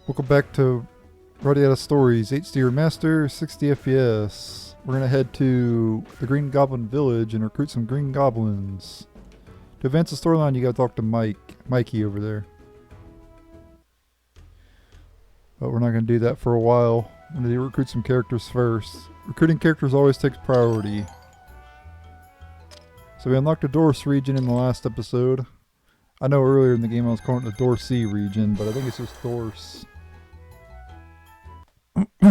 Welcome back to Radiata Stories, HD Remaster, 60 FPS. We're gonna head to the Green Goblin Village and recruit some Green Goblins. To advance the storyline, you gotta talk to Mikey over there. But we're not gonna do that for a while. I'm gonna recruit some characters first. Recruiting characters always takes priority. So we unlocked the Dorse region in the last episode. I know earlier in the game I was calling it the Dorsey region, but I think it's just Dorse.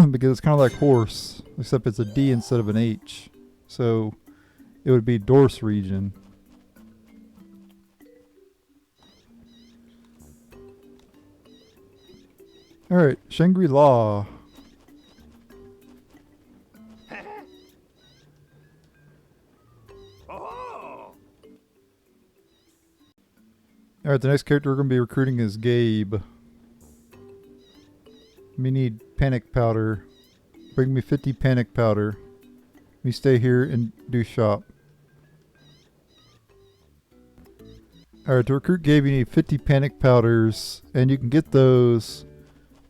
Because it's kind of like horse, except it's a D instead of an H. So it would be Dorse region. Alright, Shangri-La. Alright, the next character we're going to be recruiting is Gabe. We need panic powder. Bring me 50 panic powder. We stay here and do shop. Alright, to recruit Gabe you need 50 panic powders. And you can get those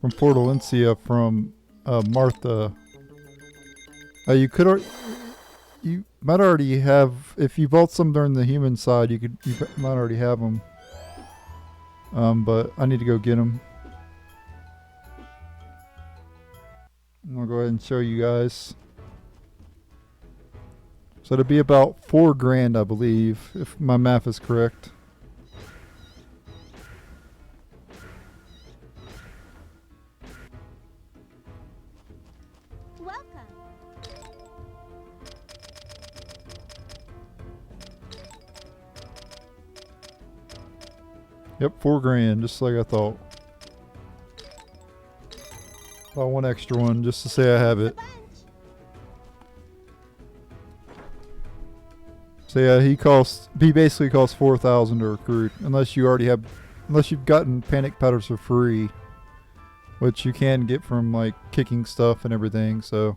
from Port Valencia from Martha. You might already have, if you bought some during the human side, you might already have them. But I need to go get them. I'll go ahead and show you guys. So it'll be about $4 grand, I believe, if my math is correct. Welcome. Yep, $4 grand, just like I thought. Bought one extra one just to say I have it. So yeah, he basically costs 4,000 to recruit, unless you've gotten panic powders for free, which you can get from like kicking stuff and everything. So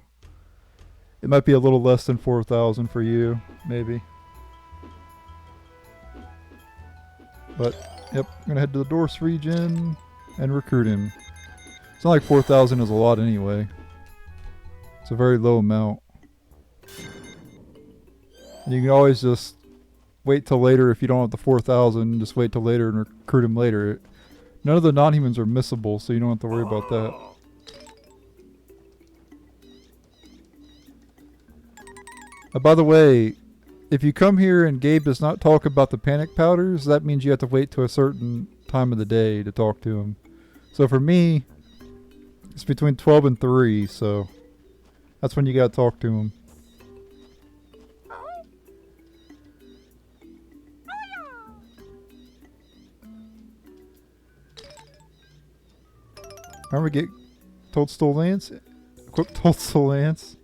it might be a little less than 4,000 for you, maybe. But yep, I'm gonna head to the Dorse region and recruit him. It's not like 4,000 is a lot anyway. It's a very low amount. And you can always just wait till later if you don't have the 4,000. Just wait till later and recruit him later. None of the non-humans are missable, so you don't have to worry about that. By the way, if you come here and Gabe does not talk about the panic powders, that means you have to wait to a certain time of the day to talk to him. So for me, it's between 12 and 3, so that's when you gotta talk to him. Alright, we get Toadstool Lance. Equip Toadstool Lance.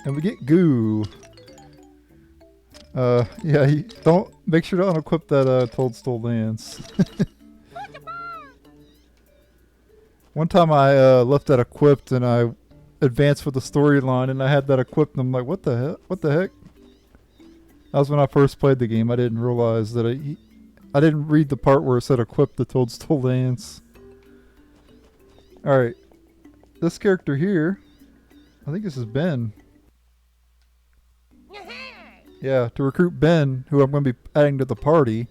And we get Goo. Yeah, don't make sure to unequip that Toadstool Lance. One time I left that equipped and I advanced with the storyline and I had that equipped and I'm like, what the heck? What the heck? That was when I first played the game. I didn't realize that I didn't read the part where it said equip the Toadstool Lance. Alright. This character here, I think this is Ben. Yeah, to recruit Ben, who I'm going to be adding to the party,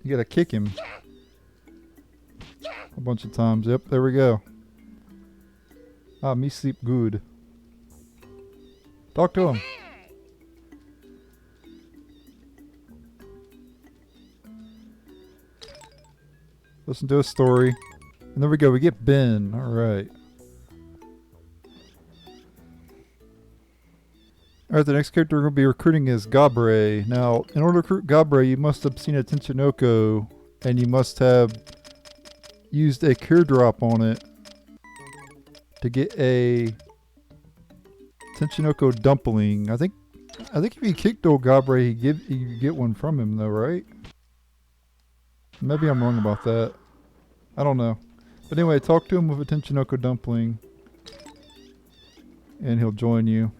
you gotta kick him a bunch of times. Yep, there we go. Ah, me sleep good. Talk to him. Listen to a story. And there we go, we get Ben. Alright. Alright, the next character we're going to be recruiting is Gabre. Now, in order to recruit Gabre, you must have seen a Tenchinoko, and you must have used a cure drop on it to get a Tenchinoko dumpling. I think if you kicked old Gabre, you get one from him though, right? Maybe I'm wrong about that. I don't know. But anyway, talk to him with a Tenchinoko dumpling, and he'll join you.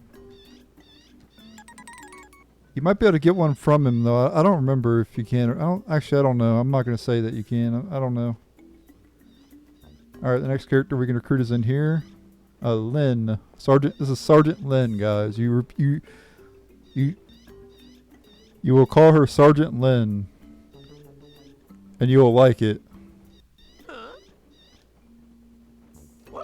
You might be able to get one from him though. I don't remember if you can. I don't know. I'm not going to say that you can. I don't know. All right, the next character we can recruit is in here. Lynn, Sergeant. This is Sergeant Lynn, guys. You will call her Sergeant Lynn, and you will like it. All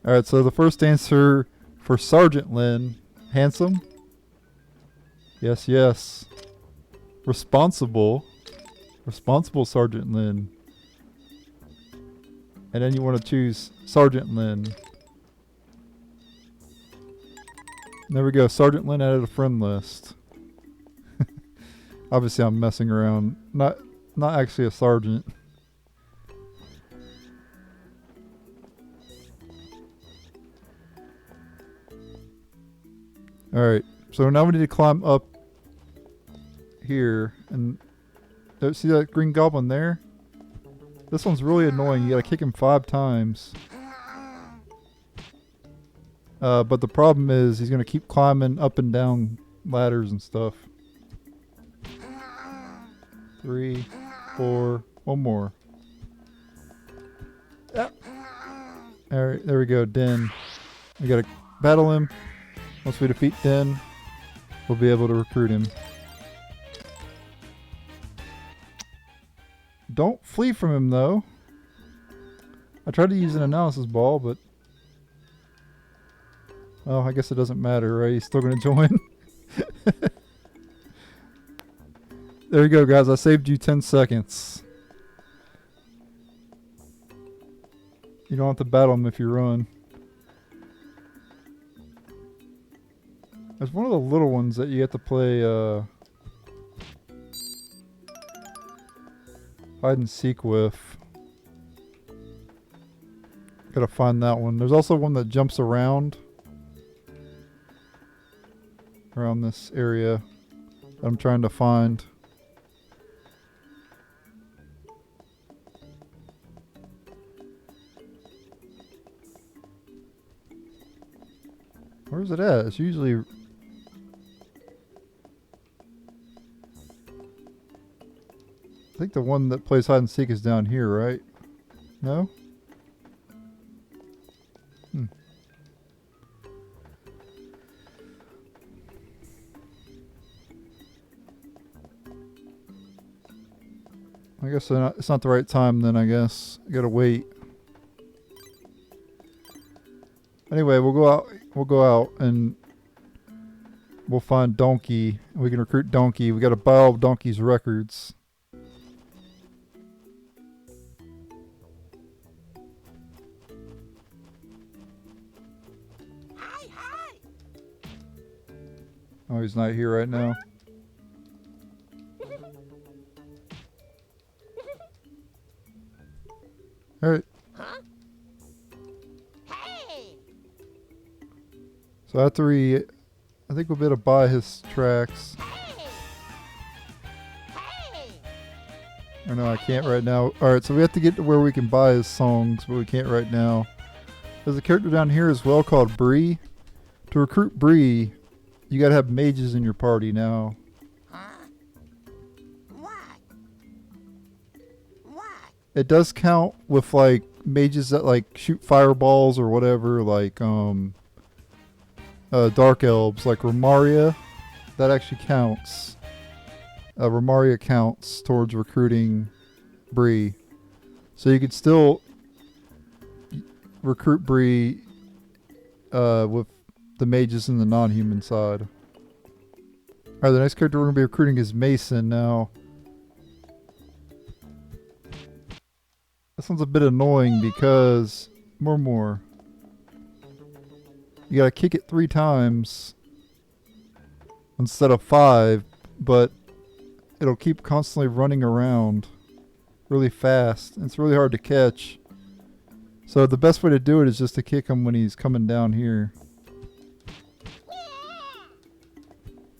right, so the first answer for Sergeant Lynn, handsome. Yes, yes. Responsible Sergeant Lynn. And then you want to choose Sergeant Lynn. There we go. Sergeant Lynn added a friend list. Obviously, I'm messing around. Not actually a sergeant. All right. So now we need to climb up here, and see that green goblin there? This one's really annoying. You gotta kick him 5 times. But the problem is he's gonna keep climbing up and down ladders and stuff. 3, 4, one more. Yep. Alright, there we go, Den. We gotta battle him. Once we defeat Den, we'll be able to recruit him. Don't flee from him, though. I tried to use an analysis ball, but... well, I guess it doesn't matter, right? He's still going to join. There you go, guys. I saved you 10 seconds. You don't have to battle him if you run. There's one of the little ones that you have to play, hide and seek with. Gotta find that one. There's also one that jumps around this area that I'm trying to find. Where's it at? It's usually... I think the one that plays hide and seek is down here, right? No? I guess it's not the right time then, I guess. I gotta wait. Anyway, we'll go out and we'll find Donkey. We can recruit Donkey. We gotta buy all of Donkey's records. Oh, he's not here right now. Alright. So after I think we'll be able to buy his tracks. Or no, I can't right now. Alright, so we have to get to where we can buy his songs, but we can't right now. There's a character down here as well called Bree. To recruit Bree, you gotta have mages in your party now. It does count with like mages that like shoot fireballs or whatever, like dark elves like Remaria. That actually counts. Remaria counts towards recruiting Bree. So you could still recruit Bree with the mages in the non-human side. Alright, the next character we're going to be recruiting is Mason now. This one's a bit annoying because... More. You gotta kick it 3 times instead of 5, but it'll keep constantly running around really fast. It's really hard to catch. So the best way to do it is just to kick him when he's coming down here.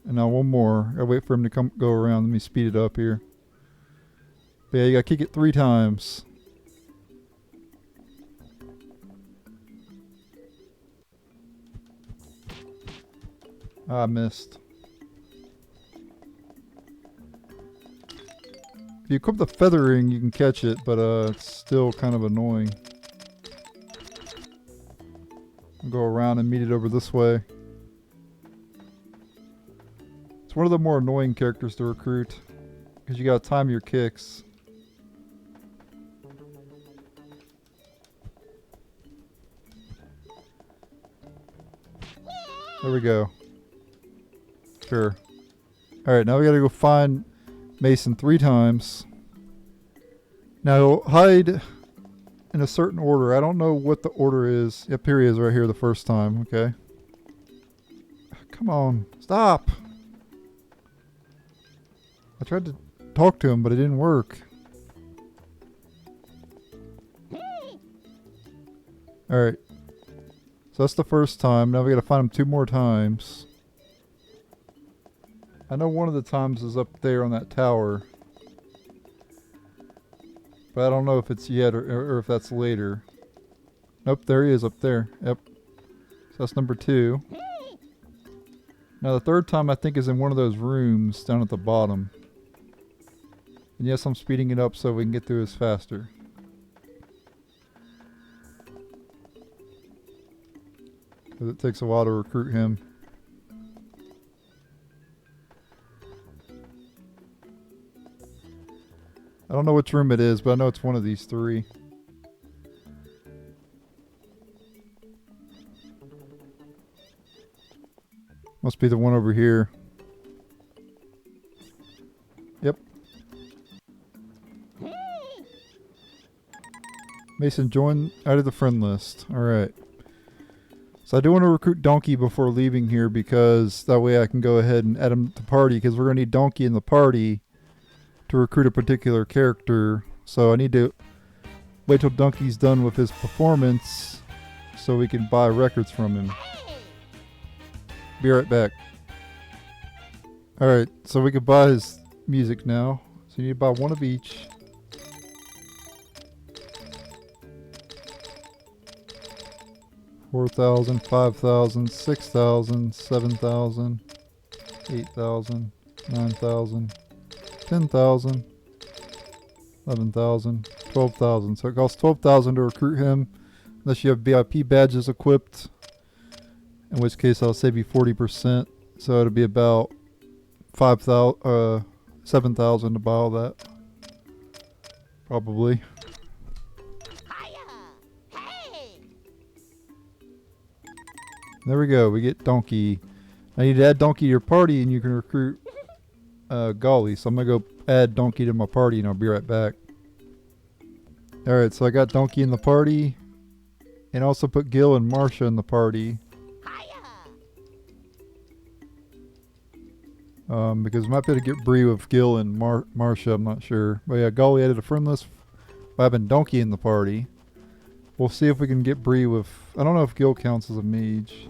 And now one more. I wait for him to go around. Let me speed it up here. But yeah, you gotta kick it 3 times. I missed. If you equip the feathering, you can catch it, but it's still kind of annoying. I'll go around and meet it over this way. It's one of the more annoying characters to recruit, because you gotta time your kicks. There we go. Sure. Alright, now we gotta go find Mason 3 times. Now, hide in a certain order. I don't know what the order is. Yep, here he is right here the first time. Okay. Come on. Stop! I tried to talk to him, but it didn't work. Alright. So that's the first time. Now we gotta find him 2 more times. I know one of the times is up there on that tower. But I don't know if it's yet or if that's later. Nope, there he is up there. Yep. So that's number 2. Now the third time I think is in one of those rooms down at the bottom. And yes, I'm speeding it up so we can get through this faster. Because it takes a while to recruit him. I don't know which room it is, but I know it's one of these 3. Must be the one over here. Yep. Mason, join out of the friend list. Alright. So I do want to recruit Donkey before leaving here because that way I can go ahead and add him to the party because we're going to need Donkey in the party to recruit a particular character. So I need to wait till Donkey's done with his performance so we can buy records from him. Be right back. Alright, so we can buy his music now. So you need to buy 1 of each. $4,000, $5,000, $6,000, $7,000, $8,000, $9,000, $10,000, $11,000, $12,000. So it costs $12,000 to recruit him, unless you have VIP badges equipped. In which case I'll save you 40%. So it'll be about $7,000 to buy all that. Probably. There we go. We get Donkey. I need to add Donkey to your party and you can recruit Golly. So I'm going to go add Donkey to my party and I'll be right back. Alright, so I got Donkey in the party. And also put Gil and Marsha in the party. Because I might be able to get Bree with Gil and Marsha, I'm not sure. But yeah, Golly added a friend list by having Donkey in the party. We'll see if we can get Bree with... I don't know if Gil counts as a mage.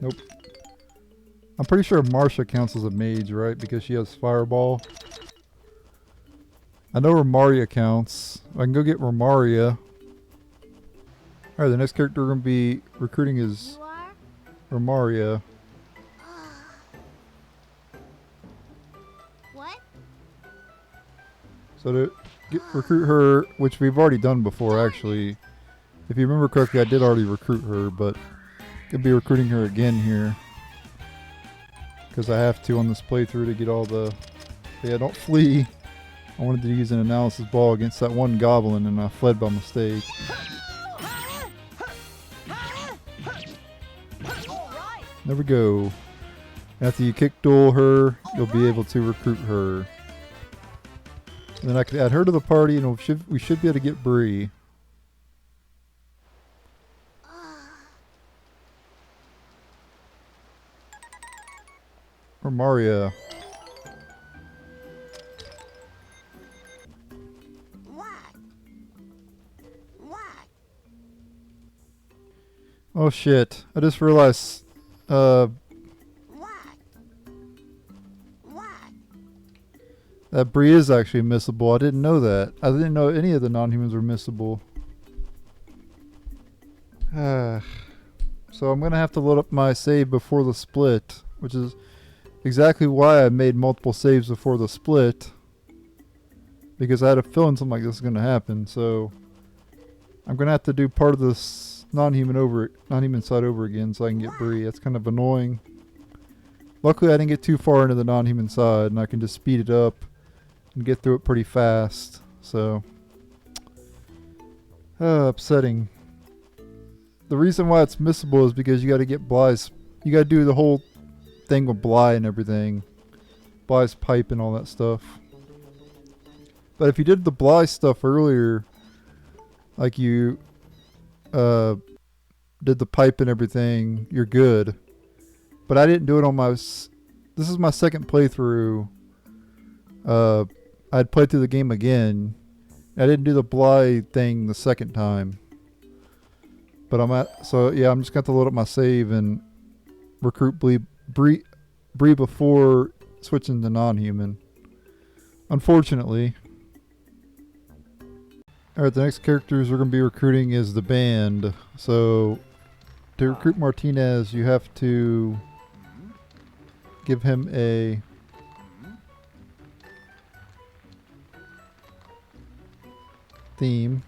Nope. I'm pretty sure Marsha counts as a mage, right? Because she has Fireball. I know Romaria counts. I can go get Romaria. Alright, the next character we're going to be recruiting is Romaria. What? So to recruit her, which we've already done before actually. If you remember correctly, I did already recruit her, but could be recruiting her again here. Because I have to on this playthrough to get all the... Yeah, don't flee. I wanted to use an analysis ball against that one goblin and I fled by mistake. There we go. After you kick duel her, you'll be able to recruit her. And then I could add her to the party and we should be able to get Bree. Or Maria. Oh shit. I just realized that Bree is actually missable. I didn't know that. I didn't know any of the non-humans were missable. So I'm going to have to load up my save before the split, which is exactly why I made multiple saves before the split. Because I had a feeling something like this is going to happen, so I'm going to have to do part of this non-human side over again so I can get Bree. That's kind of annoying. Luckily I didn't get too far into the non-human side and I can just speed it up and get through it pretty fast. So, upsetting. The reason why it's missable is because you got to get Bly's, you got to do the whole thing with Bly and everything. Bly's pipe and all that stuff. But if you did the Bly stuff earlier, like you did the pipe and everything, you're good. But I didn't do it on my... This is my second playthrough. I'd played through the game again. I didn't do the Bly thing the second time. But so yeah, I'm just going to load up my save and recruit Bree before switching to non-human. Unfortunately. Alright, the next characters we're going to be recruiting is the band. So, to recruit Martinez, you have to give him a theme.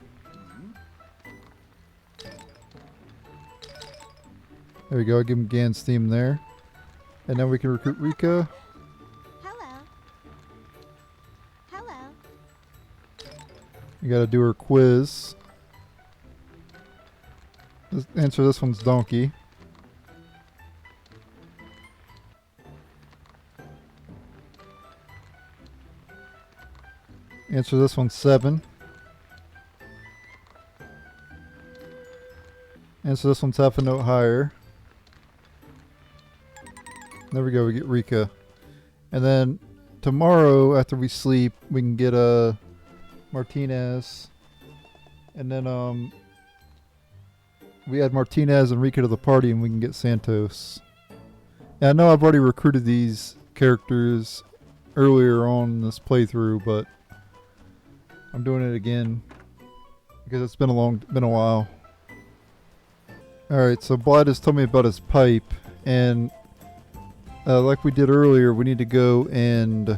There we go, I give him Gan's theme there. And then we can recruit Rika. You gotta do her quiz. Answer this one's donkey. Answer this one's 7. Answer this one's half a note higher. There we go, we get Rika. And then tomorrow after we sleep we can get a Martinez, and then we add Martinez and Rika to the party and we can get Santos. Yeah, I know I've already recruited these characters earlier on in this playthrough, but I'm doing it again because it's been a while. Alright, so Bly just told me about his pipe, and like we did earlier, we need to go and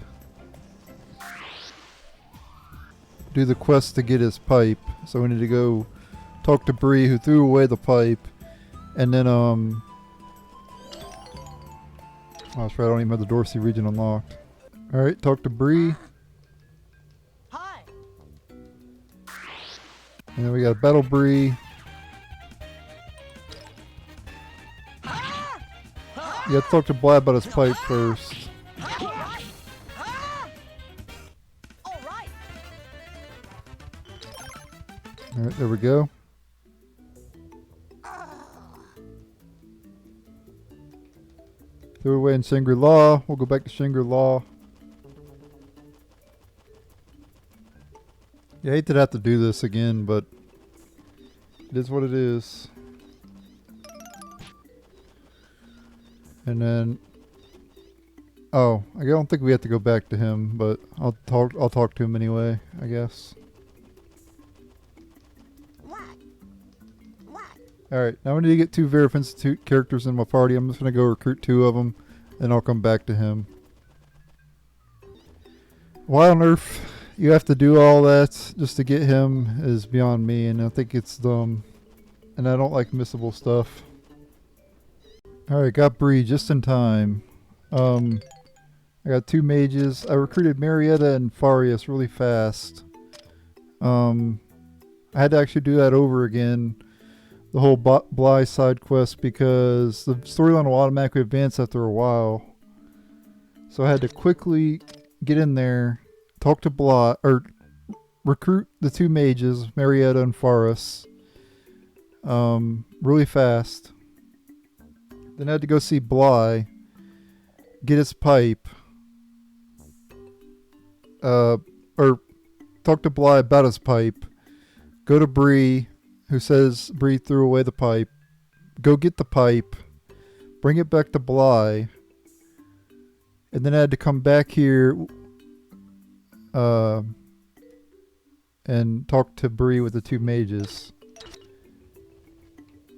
do the quest to get his pipe. So we need to go talk to Bree, who threw away the pipe, and then oh that's right, I don't even have the Dorsey region unlocked. Alright, talk to Bree. Hi. And then we got Battle Bree. You have to talk to Bly about his pipe first. Alright, there we go. Threw away in Shangri-La. We'll go back to Shangri-La. Yeah, I hate to have to do this again, but it is what it is. And then, oh, I don't think we have to go back to him, but I'll talk to him anyway, I guess. Alright, now we need to get 2 Verif Institute characters in my party. I'm just going to go recruit 2 of them, and I'll come back to him. Why on earth you have to do all that just to get him is beyond me, and I think it's dumb. And I don't like missable stuff. Alright, got Bree just in time. I got 2 mages. I recruited Marietta and Farius really fast. I had to actually do that over again. The whole Bly side quest, because the storyline will automatically advance after a while. So I had to quickly get in there, talk to Bly, or recruit the 2 mages, Marietta and Faris, really fast. Then I had to go see Bly, get his pipe, or talk to Bly about his pipe, go to Bree, who says Bree threw away the pipe, go get the pipe, bring it back to Bly, and then I had to come back here and talk to Bree with the 2 mages.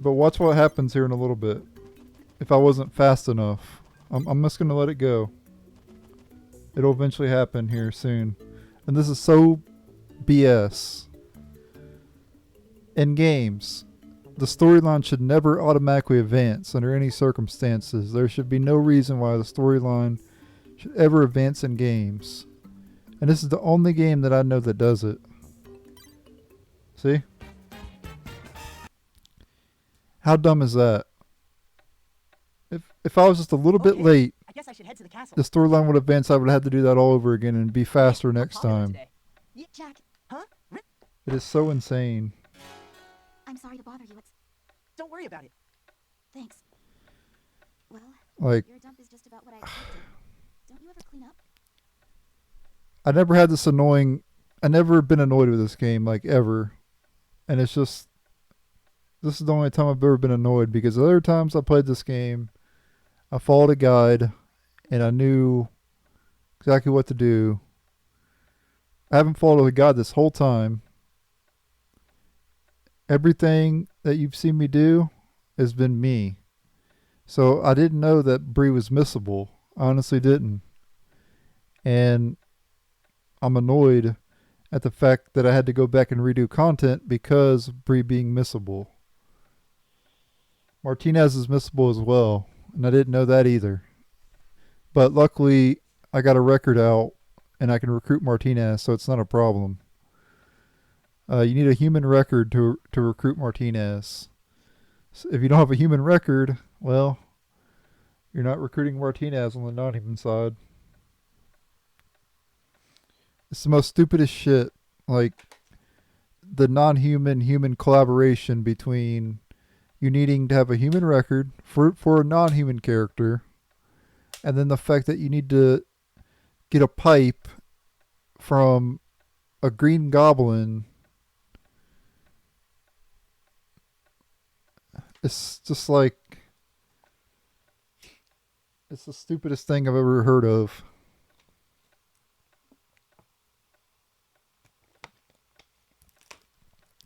But watch what happens here in a little bit. If I wasn't fast enough. I'm just going to let it go. It'll eventually happen here soon. And this is so BS. In games, the storyline should never automatically advance under any circumstances. There should be no reason why the storyline should ever advance in games. And this is the only game that I know that does it. See? How dumb is that? If I was just a little bit late, I guess I should head to the castle. the storyline would advance. I would have to do that all over again and be faster next time. Yeah, Jack. Huh? It is so insane. I'm sorry to bother you. Don't worry about it. Thanks. Well, Like, your dump is just about what I expected. Don't you ever clean up? I never had this annoying. I never been annoyed with this game, like, ever. And it's just. This is the only time I've ever been annoyed, because the other times I played this game, I followed a guide and I knew exactly what to do. I haven't followed a guide this whole time. Everything that you've seen me do has been me. So I didn't know that Bree was missable. I honestly didn't. And I'm annoyed at the fact that I had to go back and redo content because Bree being missable. Martinez is missable as well, and I didn't know that either. But luckily, I got a record out, and I can recruit Martinez, so it's not a problem. You need a human record to recruit Martinez. So if you don't have a human record, well, you're not recruiting Martinez on the non-human side. It's the most stupidest shit. Like, the non-human human collaboration between you needing to have a human record for a non-human character, and then the fact that you need to get a pipe from a green goblin. It's just like, it's the stupidest thing I've ever heard of.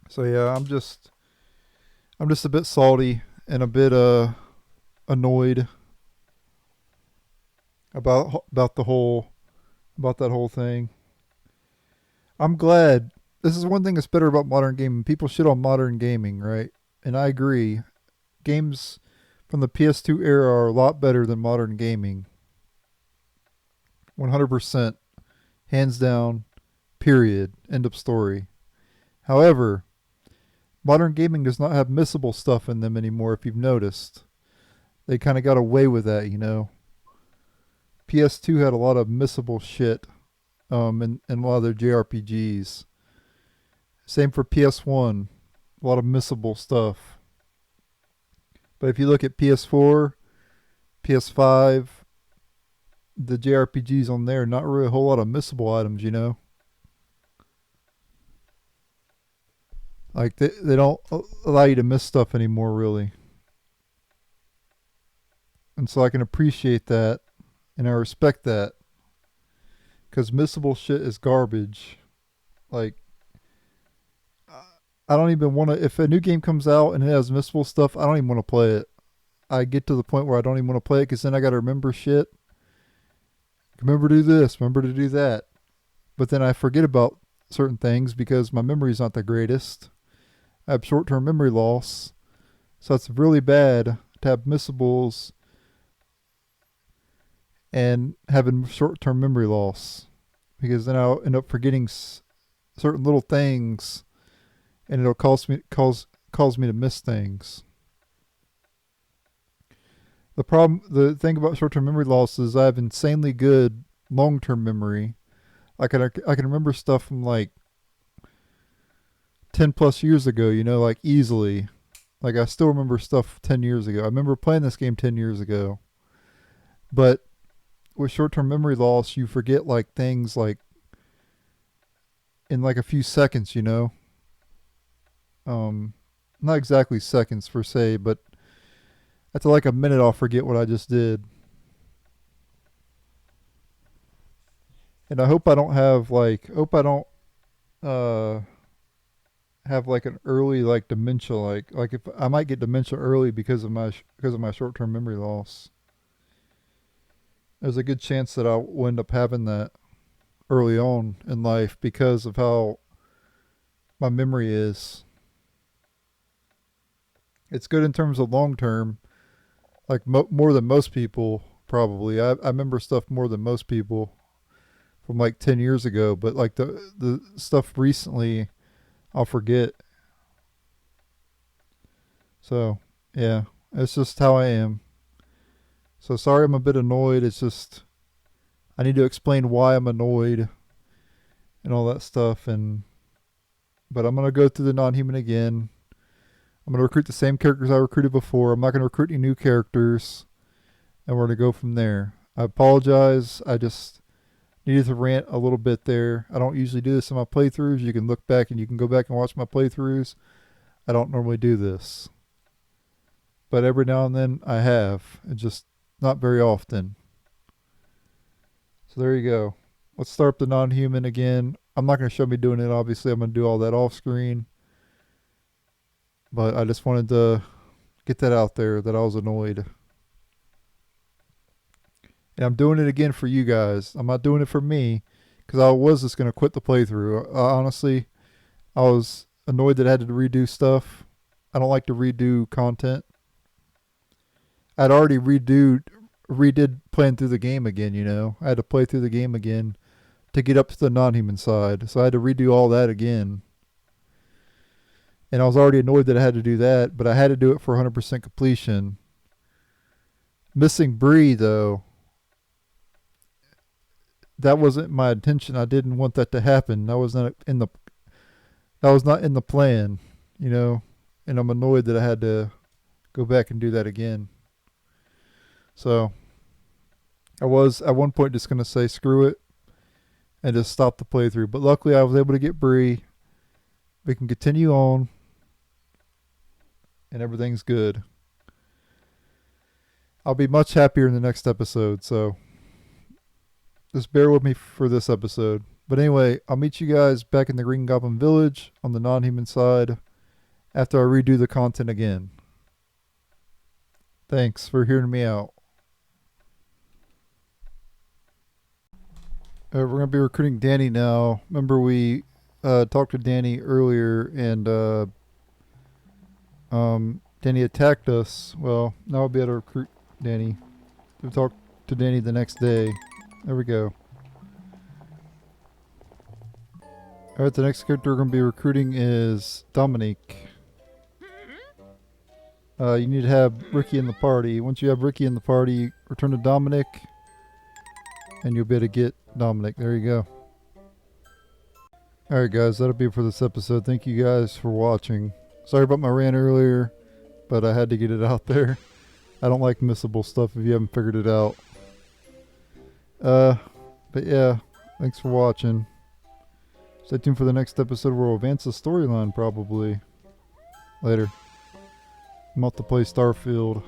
So yeah, I'm just a bit salty and a bit annoyed about that whole thing. I'm glad. This is one thing that's better about modern gaming. People shit on modern gaming, right? And I agree. Games from the PS2 era are a lot better than modern gaming. 100%. Hands down. Period. End of story. However, modern gaming does not have missable stuff in them anymore, if you've noticed. They kind of got away with that, you know. PS2 had a lot of missable shit in a lot of their JRPGs. Same for PS1. A lot of missable stuff. But if you look at PS4, PS5, the JRPGs on there, not really a whole lot of missable items, you know. Like, they don't allow you to miss stuff anymore, really. And so I can appreciate that, and I respect that. Because missable shit is garbage. Like, I don't even want to, if a new game comes out and it has missable stuff, I don't even want to play it. I get to the point where I don't even want to play it, because then I got to remember shit. Remember to do this, remember to do that. But then I forget about certain things because my memory's not the greatest. I have short-term memory loss. So it's really bad to have missables and having short-term memory loss, because then I'll end up forgetting certain little things, and it'll cause me to miss things. The thing about short-term memory loss is I have insanely good long-term memory. I can remember stuff from like 10 plus years ago, you know, like easily. Like, I still remember stuff 10 years ago. I remember playing this game 10 years ago. But with short-term memory loss, you forget like things like in like a few seconds, you know. Not exactly seconds per se, but after like a minute, I'll forget what I just did. And I hope I don't have have like an early like dementia, like if I might get dementia early because of my short-term memory loss. There's a good chance that I'll end up having that early on in life because of how my memory is. It's good in terms of long term, like more than most people probably. I remember stuff more than most people from like 10 years ago, but like the stuff recently I'll forget. So, yeah, it's just how I am. So sorry I'm a bit annoyed. It's just I need to explain why I'm annoyed and all that stuff, and but I'm going to go through the non-human again. I'm going to recruit the same characters I recruited before. I'm not going to recruit any new characters, and we're going to go from there. I apologize. I just needed to rant a little bit there. I don't usually do this in my playthroughs. You can look back and you can go back and watch my playthroughs. I don't normally do this. But every now and then I have. It's just not very often. So there you go. Let's start up the non-human again. I'm not going to show me doing it, obviously. I'm going to do all that off screen. But I just wanted to get that out there that I was annoyed. And I'm doing it again for you guys. I'm not doing it for me because I was just going to quit the playthrough. Honestly, I was annoyed that I had to redo stuff. I don't like to redo content. I'd already redid playing through the game again, you know. I had to play through the game again to get up to the non-human side. So I had to redo all that again. And I was already annoyed that I had to do that, but I had to do it for 100% completion. Missing Bree, though, that wasn't my intention. I didn't want that to happen. That was not in the plan, you know. And I'm annoyed that I had to go back and do that again. So I was at one point just going to say screw it and just stop the playthrough. But luckily I was able to get Bree. We can continue on. And everything's good. I'll be much happier in the next episode, so just bear with me for this episode. But anyway, I'll meet you guys back in the Green Goblin Village on the non-human side after I redo the content again. Thanks for hearing me out. We're going to be recruiting Danny now. Remember we talked to Danny earlier and Danny attacked us. Well, now I'll be able to recruit Danny. We'll talk to Danny the next day. There we go. Alright, the next character we're going to be recruiting is Dominique. You need to have Ricky in the party. Once you have Ricky in the party, return to Dominic. And you'll be able to get Dominic. There you go. Alright guys, that'll be it for this episode. Thank you guys for watching. Sorry about my rant earlier, but I had to get it out there. I don't like missable stuff if you haven't figured it out. But yeah, thanks for watching. Stay tuned for the next episode where we'll advance the storyline probably. Later. I'm off to play Starfield.